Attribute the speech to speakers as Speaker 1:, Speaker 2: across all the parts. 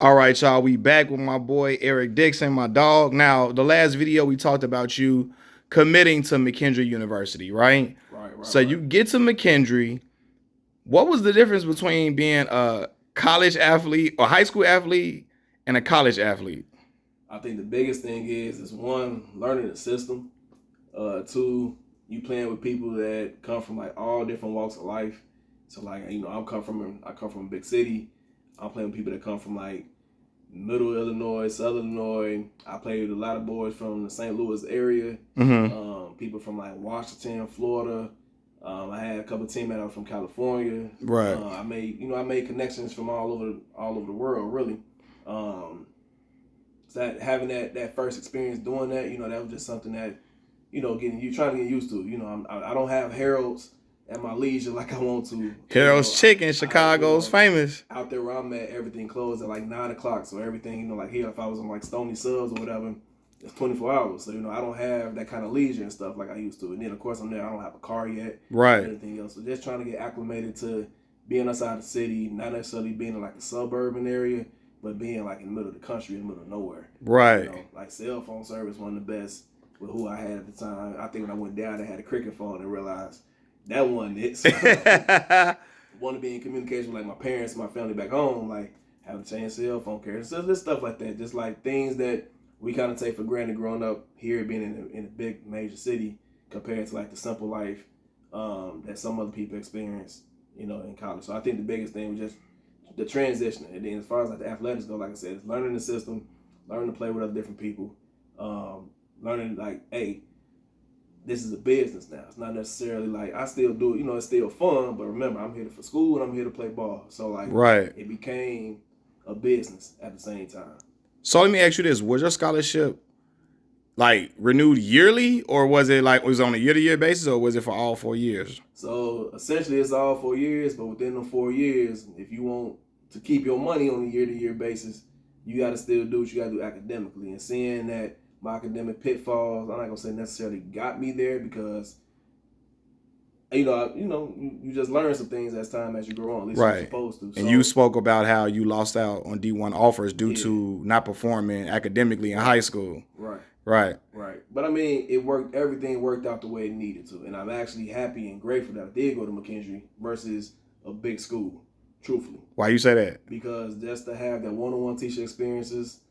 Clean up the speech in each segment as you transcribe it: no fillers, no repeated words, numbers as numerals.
Speaker 1: All right, y'all. We back with my boy Eric Dickson, my dog. Now, the last video we talked about you committing to McKendree University, right?
Speaker 2: Right, right,
Speaker 1: So you
Speaker 2: right.
Speaker 1: get to McKendree. What was the difference between being a college athlete or high school athlete and a college athlete?
Speaker 2: I think the biggest thing is one, learning the system. Two, you playing with people that come from like all different walks of life. So like I come from a big city. I'm playing with people that come from like middle Illinois, southern Illinois. I played with a lot of boys from the St. Louis area.
Speaker 1: Mm-hmm.
Speaker 2: People from like Washington, Florida. I had a couple of teammates from California.
Speaker 1: Right.
Speaker 2: I made connections from all over the world, really. Um, so having that first experience doing that, that was just something that, trying to get used to. I don't have heralds at my leisure like I want to.
Speaker 1: Harold's Chicken, Chicago's famous.
Speaker 2: Out there where I'm at, everything closed at like 9 o'clock. So everything, like here, if I was on like Stony Subs or whatever, it's 24 hours. So, I don't have that kind of leisure and stuff like I used to. And then, of course, I'm there. I don't have a car yet.
Speaker 1: Right.
Speaker 2: Or anything else. So just trying to get acclimated to being outside the city, not necessarily being in like a suburban area, but being like in the middle of the country, in the middle of nowhere.
Speaker 1: Right.
Speaker 2: Like cell phone service, one of the best with who I had at the time. I think when I went down, I had a cricket phone and realized that wasn't it. So want to be in communication with like my parents, my family back home, like having to change cell phone carriers. So just stuff like that, just like things that we kind of take for granted growing up here, being in a big major city, compared to like the simple life that some other people experience, in college. So I think the biggest thing was just the transition. And then as far as like the athletics go, like I said, it's learning the system, learning to play with other different people, learning like, hey, this is a business now. It's not necessarily like I still do it. It's still fun, but remember, I'm here for school and I'm here to play ball. So like,
Speaker 1: right.
Speaker 2: It became a business at the same time.
Speaker 1: So let me ask you this: was your scholarship like renewed yearly, or was it on a year-to-year basis, or was it for all 4 years?
Speaker 2: So essentially, it's all 4 years, but within the 4 years, if you want to keep your money on a year-to-year basis, you got to still do what you got to do academically. And seeing that my academic pitfalls, I'm not gonna say necessarily got me there because you just learn some things as you grow on. At least
Speaker 1: Right.
Speaker 2: you're supposed to.
Speaker 1: And you spoke about how you lost out on D1 offers due to not performing academically in high school.
Speaker 2: Right.
Speaker 1: Right.
Speaker 2: Right. But I mean, it worked. Everything worked out the way it needed to, and I'm actually happy and grateful that I did go to McKendree versus a big school. Truthfully.
Speaker 1: Why you say that?
Speaker 2: Because just to have that one-on-one teacher experiences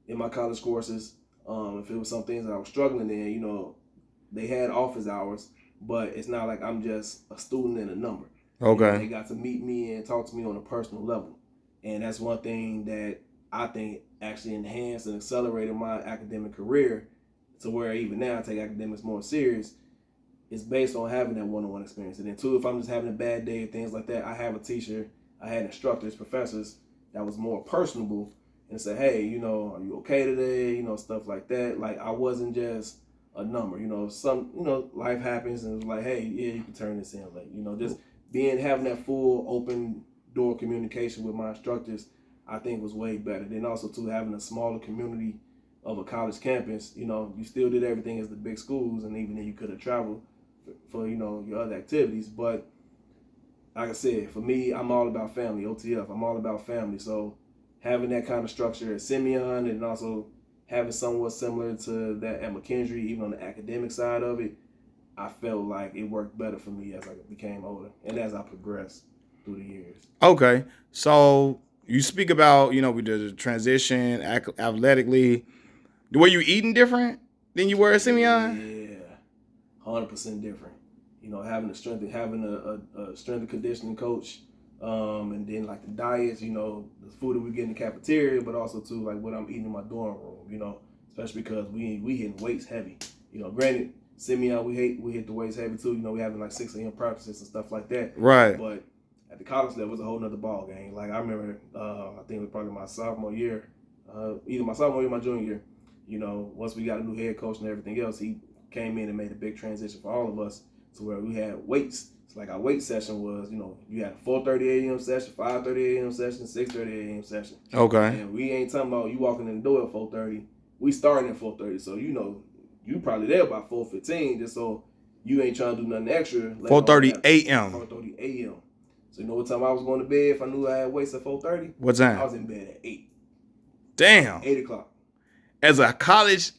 Speaker 2: in my college courses, if it was some things that I was struggling in, they had office hours, but it's not like I'm just a student and a number.
Speaker 1: Okay.
Speaker 2: They got to meet me and talk to me on a personal level, and that's one thing that I think actually enhanced and accelerated my academic career to where even now I take academics more serious. It's based on having that one-on-one experience. And then two, if I'm just having a bad day, things like that, I have a teacher, I had instructors, professors that was more personable and say, hey, are you okay today? Stuff like that. Like I wasn't just a number. Life happens and it's like, hey, yeah, you can turn this in. Like, just having that full open door communication with my instructors, I think was way better. Then also too, having a smaller community of a college campus, you still did everything as the big schools, and even then you could have traveled for your other activities. But like I said, for me, I'm all about family. OTF, I'm all about family. So having that kind of structure at Simeon and also having somewhat similar to that at McKendree, even on the academic side of it, I felt like it worked better for me as I became older and as I progressed through the years.
Speaker 1: Okay. So you speak about, we did the transition athletically. Were you eating different than you were at Simeon?
Speaker 2: Yeah, 100% different. Having a strength and conditioning coach, and then like the diets, the food that we get in the cafeteria, but also too like what I'm eating in my dorm room. Especially because we hitting weights heavy. Granted, Simeon we hit the weights heavy too. We having like 6 a.m. practices and stuff like that.
Speaker 1: Right.
Speaker 2: But at the college level, it was a whole nother ball game. Like I remember, I think it was probably my sophomore year, either my sophomore year or my junior year. Once we got a new head coach and everything else, he came in and made a big transition for all of us to where we had weights. It's like our weight session was, you had a 4:30 a.m. session, 5:30 a.m. session, 6:30 a.m. session.
Speaker 1: Okay.
Speaker 2: And we ain't talking about you walking in the door at 4:30. We starting at 4:30, so you probably there by 4:15, just so you ain't trying to do nothing extra.
Speaker 1: 4:30 a.m.
Speaker 2: 4:30 a.m. So you know what time I was going to bed if I knew I had weights at 4:30?
Speaker 1: What
Speaker 2: I
Speaker 1: time?
Speaker 2: was in bed at 8.
Speaker 1: Damn.
Speaker 2: 8 o'clock.
Speaker 1: As a college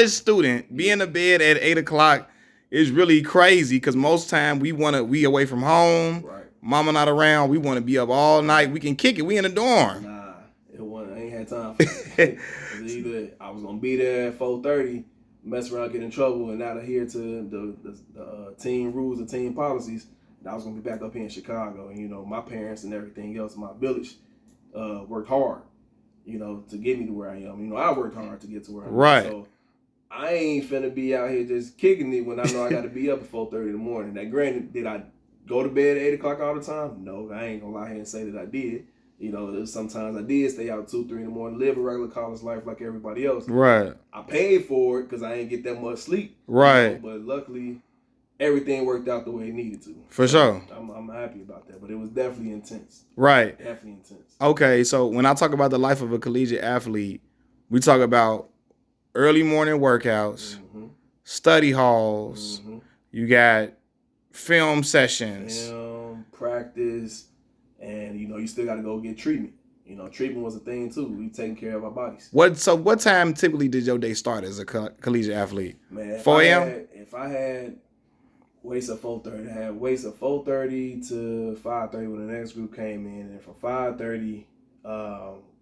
Speaker 1: student, being in bed at 8 o'clock is really crazy because most time we away from home,
Speaker 2: Right.
Speaker 1: mama not around, we want to be up all night. We can kick it. We in the dorm.
Speaker 2: Nah, it wasn't. I ain't had time for that. Either I was gonna be there at 4:30, mess around, get in trouble, and not adhere to the team rules and team policies. And I was gonna be back up here in Chicago, and you know my parents and everything else, my village, worked hard, you know, to get me to where I am. You know, I worked hard to get to where I am.
Speaker 1: Right.
Speaker 2: So I ain't finna be out here just kicking it when I know I got to be up at 4:30 in the morning. Now, granted, did I go to bed at 8 o'clock all the time? No, I ain't gonna lie here and say that I did. You know, sometimes I did stay out 2, 3 in the morning, live a regular college life like everybody else.
Speaker 1: Right.
Speaker 2: I paid for it because I ain't get that much sleep.
Speaker 1: Right.
Speaker 2: You know, but luckily, everything worked out the way it needed to.
Speaker 1: For sure.
Speaker 2: I'm happy about that. But it was definitely intense.
Speaker 1: Right.
Speaker 2: Definitely intense.
Speaker 1: Okay, so when I talk about the life of a collegiate athlete, we talk about early morning workouts, study halls, you got film sessions.
Speaker 2: Film, practice, and you know, you still got to go get treatment. You know, treatment was a thing too. We taking care of our bodies.
Speaker 1: What time typically did your day start as a collegiate athlete?
Speaker 2: Man,
Speaker 1: 4 a.m.?
Speaker 2: If I had weights of 4:30, I had weights of 4:30 to 5:30 when the next group came in, and from 5:30,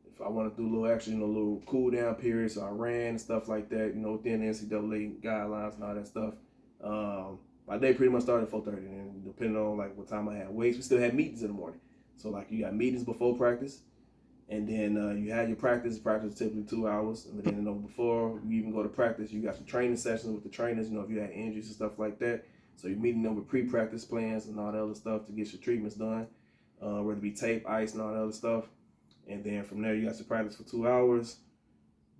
Speaker 2: if I want to do a little extra, you know, a little cool down period, so I ran and stuff like that, you know, within the NCAA guidelines and all that stuff. My day pretty much started at 4:30, and depending on like what time I had weights, we still had meetings in the morning. So like you got meetings before practice, and then you had your practice. Practice is typically 2 hours, and then you know before you even go to practice, you got your training sessions with the trainers. You know if you had injuries and stuff like that. So you're meeting them with pre-practice plans and all that other stuff to get your treatments done, whether it be tape, ice, and all that other stuff. And then from there, you got your practice for 2 hours.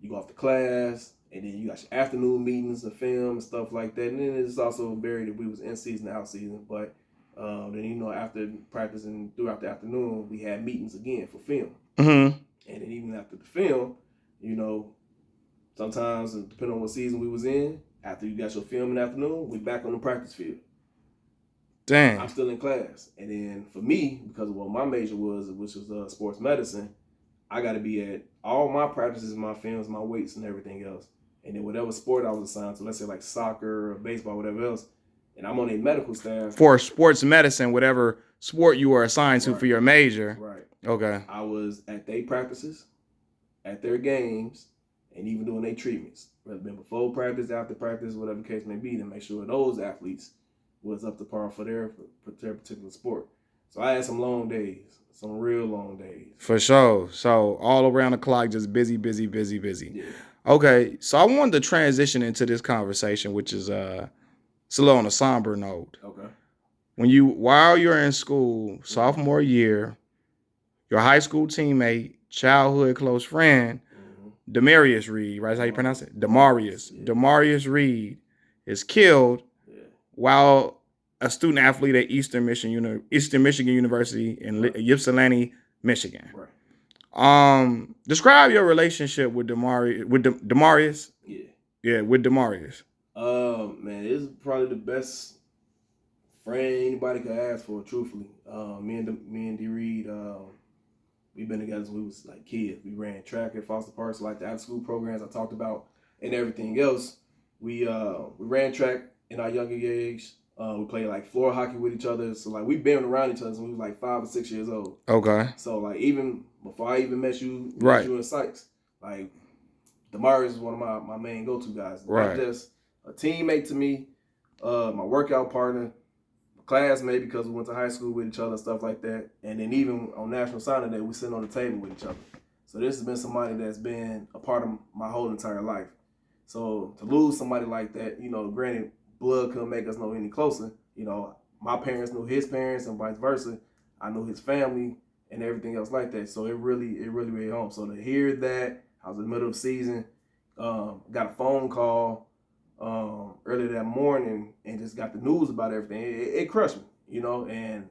Speaker 2: You go off to class, and then you got your afternoon meetings and film and stuff like that. And then it's also varied if we was in season, out season. But then you know after practice and throughout the afternoon, we had meetings again for film. And then even after the film, you know, sometimes depending on what season we was in. After you got your film in the afternoon, we back on the practice field.
Speaker 1: Damn.
Speaker 2: I'm still in class. And then for me, because of what my major was, which was sports medicine, I got to be at all my practices, my films, my weights, and everything else. And then whatever sport I was assigned to, let's say like soccer or baseball, whatever else, and I'm on a medical staff.
Speaker 1: For sports medicine, whatever sport you were assigned to for your major.
Speaker 2: Right.
Speaker 1: Okay.
Speaker 2: I was at their practices, at their games, and even doing their treatments. Whether it been before practice, after practice, whatever the case may be, to make sure those athletes was up to par for their particular sport. So I had some long days, some real long days.
Speaker 1: For sure. So all around the clock, just busy.
Speaker 2: Yeah.
Speaker 1: Okay, so I wanted to transition into this conversation, which is it's a little on a somber note.
Speaker 2: Okay.
Speaker 1: While you're in school, sophomore year, your high school teammate, childhood close friend, Demarius Reed, right? That's how you pronounce it? Demarius. Yeah. Demarius Reed is killed while a student athlete at Eastern Michigan University in Ypsilanti, Michigan.
Speaker 2: Right.
Speaker 1: Describe your relationship with Demarius.
Speaker 2: Yeah.
Speaker 1: Yeah, with Demarius.
Speaker 2: Man, it's probably the best friend anybody could ask for, truthfully. Me and D Reed, we've been together since we was like kids. We ran track at Foster Park, so like the after-school programs I talked about and everything else. We ran track in our younger age. We played like floor hockey with each other. So like we've been around each other since we was like 5 or 6 years old.
Speaker 1: Okay.
Speaker 2: So like even before I even met you in Sykes, like Demarius is one of my main go-to guys.
Speaker 1: Right.
Speaker 2: Not just a teammate to me, my workout partner, classmate because we went to high school with each other and stuff like that. And then even on National Signing Day, we sitting on the table with each other. So this has been somebody that's been a part of my whole entire life. So to lose somebody like that, you know, granted, blood couldn't make us know any closer. You know, my parents knew his parents and vice versa. I knew his family and everything else like that. So it really hit home. So to hear that, I was in the middle of the season, got a phone call early that morning and just got the news about everything. It crushed me, you know, and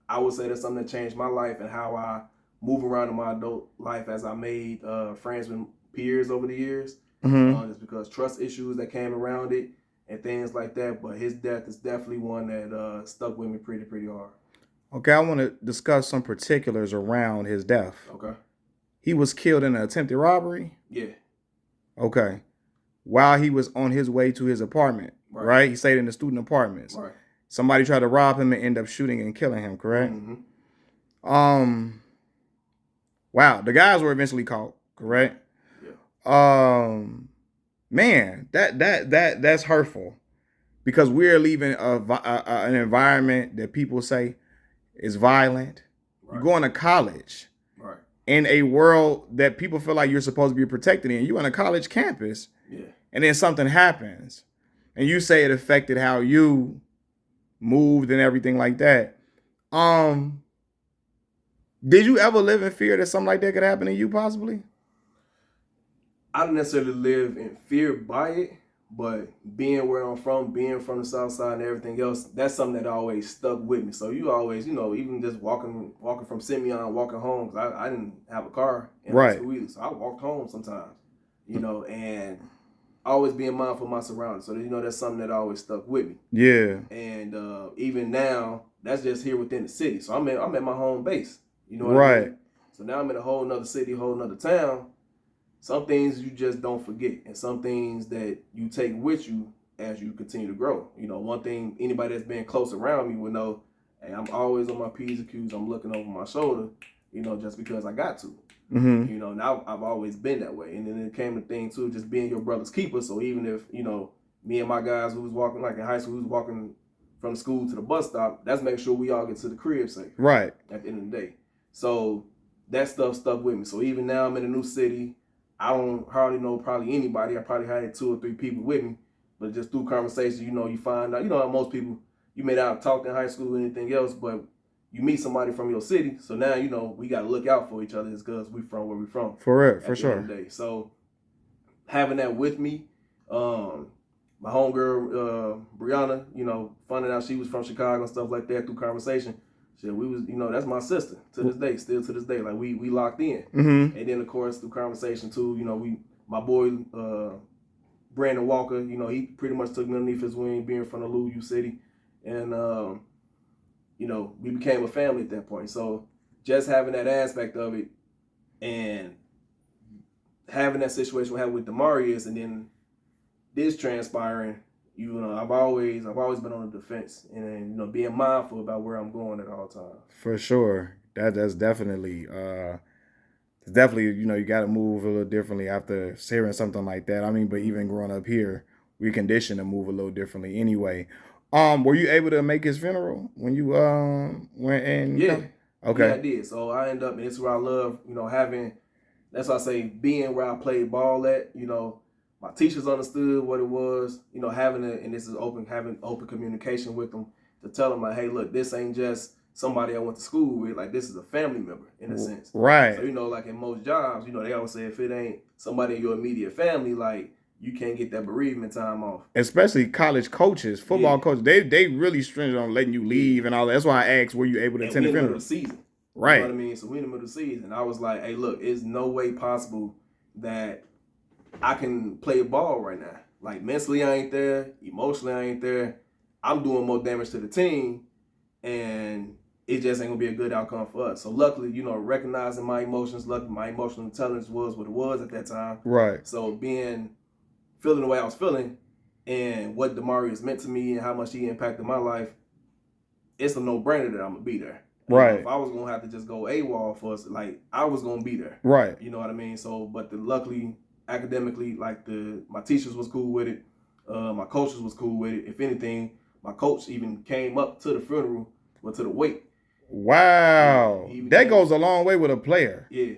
Speaker 2: I would say that's something that changed my life and how I move around in my adult life as I made friends with peers over the years. Just because trust issues that came around it and things like that. But his death is definitely one that stuck with me pretty hard.
Speaker 1: Okay, I want to discuss some particulars around his death.
Speaker 2: Okay.
Speaker 1: He was killed in an attempted robbery.
Speaker 2: Yeah.
Speaker 1: Okay. While he was on his way to his apartment, right? He stayed in the student apartments.
Speaker 2: Right.
Speaker 1: Somebody tried to rob him and end up shooting and killing him, correct?
Speaker 2: Mm-hmm.
Speaker 1: Wow. The guys were eventually caught, correct?
Speaker 2: Yeah.
Speaker 1: Man, that's hurtful because we're leaving an environment that people say is violent. Right. You're going to college.
Speaker 2: Right.
Speaker 1: In a world that people feel like you're supposed to be protected in. You're on a college campus.
Speaker 2: Yeah.
Speaker 1: And then something happens. And you say it affected how you moved and everything like that. Did you ever live in fear that something like that could happen to you possibly?
Speaker 2: I didn't necessarily live in fear by it, but being where I'm from, being from the South Side and everything else, that's something that always stuck with me. So you always, even just walking from Simeon, walking home, because I didn't have a car in high school either, so I walked home sometimes, and always being mindful of my surroundings. So, that's something that always stuck with me.
Speaker 1: Yeah.
Speaker 2: And even now, that's just here within the city. So I'm at my home base. You know what
Speaker 1: I
Speaker 2: mean? So now I'm in a whole nother city, whole nother town. Some things you just don't forget, and some things that you take with you as you continue to grow. One thing anybody that's been close around me will know, hey, I'm always on my P's and Q's. I'm looking over my shoulder, just because I got to.
Speaker 1: Mm-hmm.
Speaker 2: Now I've always been that way. And then it came the thing too, just being your brother's keeper. So even if, me and my guys who was walking, like in high school, who was walking from school to the bus stop, that's make sure we all get to the crib safe.
Speaker 1: Right.
Speaker 2: At the end of the day. So that stuff stuck with me. So even now I'm in a new city. I don't hardly know probably anybody. I probably had 2 or 3 people with me. But just through conversation, you find out, how most people, you may not have talked in high school or anything else, but you meet somebody from your city. So now, we got to look out for each other because we from where we from.
Speaker 1: For real, for sure.
Speaker 2: So having that with me, my homegirl, Brianna, finding out she was from Chicago and stuff like that through conversation. Shit, we was, that's my sister to this day, still to this day. Like we locked in.
Speaker 1: Mm-hmm.
Speaker 2: And then of course through conversation too, my boy Brandon Walker, he pretty much took me underneath his wing, being from the Louisville city, and we became a family at that point. So just having that aspect of it, and having that situation we had with Demarius, and then this transpiring. I've always been on the defense, and being mindful about where I'm going at all times.
Speaker 1: For sure, that's definitely you got to move a little differently after hearing something like that. I mean, but even growing up here, we're conditioned to move a little differently anyway. Were you able to make his funeral when you went in?
Speaker 2: Yeah.
Speaker 1: Okay.
Speaker 2: Yeah, I did. So I ended up, and it's where I love, having. That's why I say being where I played ball at. My teachers understood what it was, having open communication with them to tell them like, hey, look, this ain't just somebody I went to school with, like this is a family member in a sense.
Speaker 1: Right.
Speaker 2: So, like in most jobs, they always say if it ain't somebody in your immediate family, like you can't get that bereavement time off.
Speaker 1: Especially college coaches, football coaches, they really stringent on letting you leave and all that. That's why I asked, were you able to attend the funeral?
Speaker 2: In the middle of the season.
Speaker 1: Right.
Speaker 2: You know what I mean? So we in the middle of the season. I was like, hey, look, it's no way possible that I can play ball right now. Like mentally I ain't there, emotionally I ain't there. I'm doing more damage to the team, and it just ain't gonna be a good outcome for us. So luckily, recognizing my emotions, luckily my emotional intelligence was what it was at that time.
Speaker 1: Right.
Speaker 2: So feeling the way I was feeling, and what Demarius meant to me and how much he impacted my life, it's a no-brainer that I'm gonna be there.
Speaker 1: Right.
Speaker 2: If I was gonna have to just go AWOL for us, like I was gonna be there.
Speaker 1: Right.
Speaker 2: You know what I mean? So, but luckily, academically, like my teachers was cool with it. My coaches was cool with it. If anything, my coach even came up to the funeral, to the wake.
Speaker 1: Wow. That goes a long way with a player.
Speaker 2: Yeah.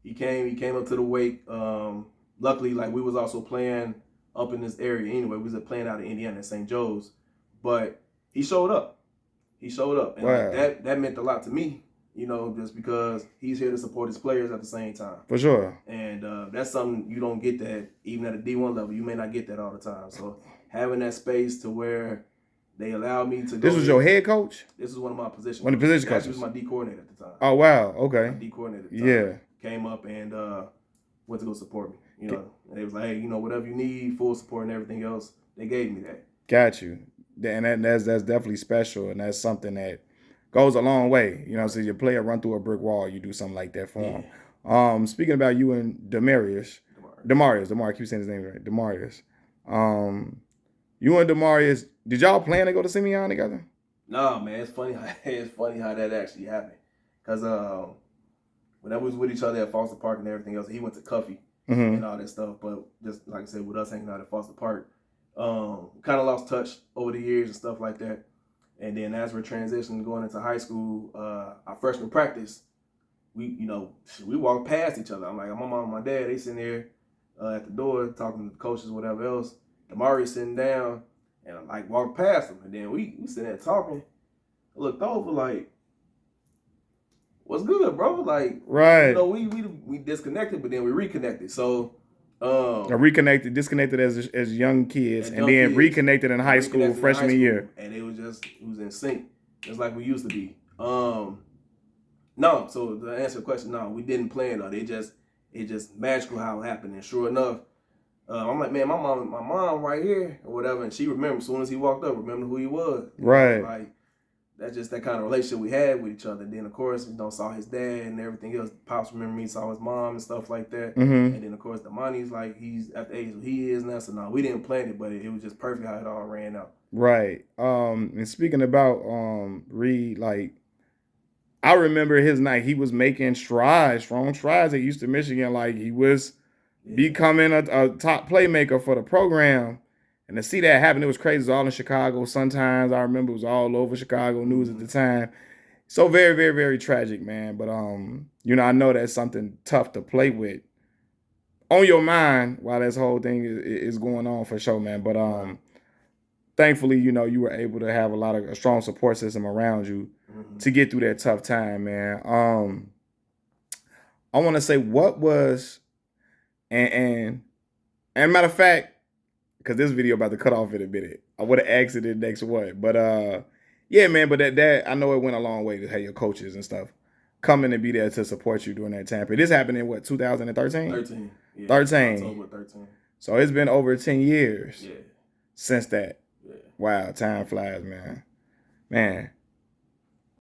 Speaker 2: He came up to the wake. Luckily, like we was also playing up in this area anyway. We was playing out of Indiana at St. Joe's. But he showed up. And
Speaker 1: wow.
Speaker 2: like, that meant a lot to me, just because he's here to support his players at the same time.
Speaker 1: For sure.
Speaker 2: And that's something you don't get that even at a D1 level. You may not get that all the time. So having that space to where they allow me to go.
Speaker 1: This was your head coach?
Speaker 2: This is one of my positions.
Speaker 1: One of the position coaches?
Speaker 2: This was my D coordinator at the time.
Speaker 1: Oh, wow. Okay.
Speaker 2: My D coordinator at the time.
Speaker 1: Yeah.
Speaker 2: Came up and went to go support me. And they was like, hey, whatever you need, full support and everything else, they gave me that.
Speaker 1: Got you. And that's definitely special, and that's something that goes a long way. You know, so your player run through a brick wall, you do something like that for him.
Speaker 2: Yeah.
Speaker 1: Speaking about you and Demarius, I keep saying his name right, Demarius. You and Demarius, did y'all plan to go to Simeon together?
Speaker 2: No, man, it's funny. It's funny how that actually happened. Cause whenever we was with each other at Foster Park and everything else, he went to Cuffy and all that stuff. But just like I said, with us hanging out at Foster Park, kind of lost touch over the years and stuff like that. And then as we're transitioning going into high school, our freshman practice, we walked past each other. I'm like, my mom and my dad, they sitting there at the door talking to the coaches, whatever else. Demarius sitting down, and I like walked past him, and then we sitting there talking. I looked over like, what's good, bro? Like,
Speaker 1: right.
Speaker 2: We disconnected, but then we reconnected. So,
Speaker 1: disconnected as young kids, and then reconnected in high school freshman year.
Speaker 2: And it was in sync, just like we used to be. No, so to answer the question, no, we didn't plan on it. It just magical how it happened. And sure enough, I'm like, man, my mom right here or whatever, and she remembered as soon as he walked up, remembered who he was.
Speaker 1: Right.
Speaker 2: Like, that's just that kind of relationship we had with each other. And then of course, saw his dad and everything else. Pops remember me, saw his mom and stuff like that.
Speaker 1: Mm-hmm.
Speaker 2: And then of course, Damani's like, he's at the age where he is now. So no, we didn't plan it, but it was just perfect how it all ran out.
Speaker 1: Right. And speaking about Reed, like, I remember his night. He was making strong strides at Houston, Michigan. Like, he was becoming a top playmaker for the program. And to see that happen, it was crazy. It was all in Chicago. Sometimes I remember it was all over Chicago news at the time. So very, very, very tragic, man. But I know that's something tough to play with on your mind while this whole thing is going on for sure, man. But thankfully, you were able to have a strong support system around you to get through that tough time, man. I want to say what was, and matter of fact, because this video about to cut off in a minute, I would have asked it in the next one. But yeah, man. But that I know it went a long way to have your coaches and stuff coming and be there to support you during that time period. This happened in what, 2013?
Speaker 2: 13. Yeah,
Speaker 1: 13.
Speaker 2: October 13.
Speaker 1: So it's been over 10 years
Speaker 2: since
Speaker 1: that.
Speaker 2: Yeah.
Speaker 1: Wow, time flies, man.